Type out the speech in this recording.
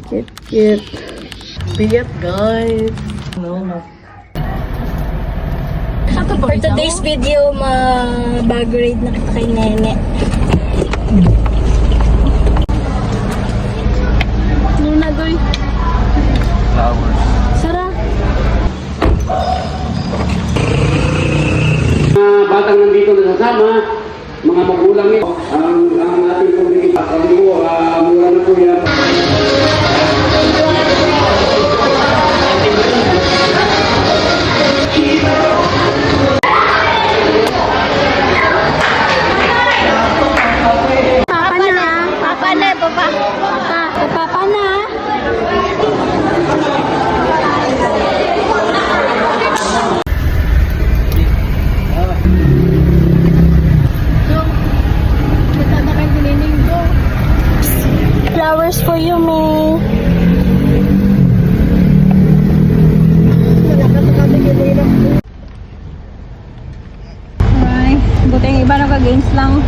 Cute, cute. Bigat, guys. No. For today's video, bago raid na kita kay Nene. Nuna doy. Flowers. Sara. Batang nandito nasasama, mga magulang nito, ang ating pumikita. Sabi ko, mura na po yan. Papa na. Papa na, papa. Papa na. Flowers for you, May. Ay, buti yung iba naka-games lang.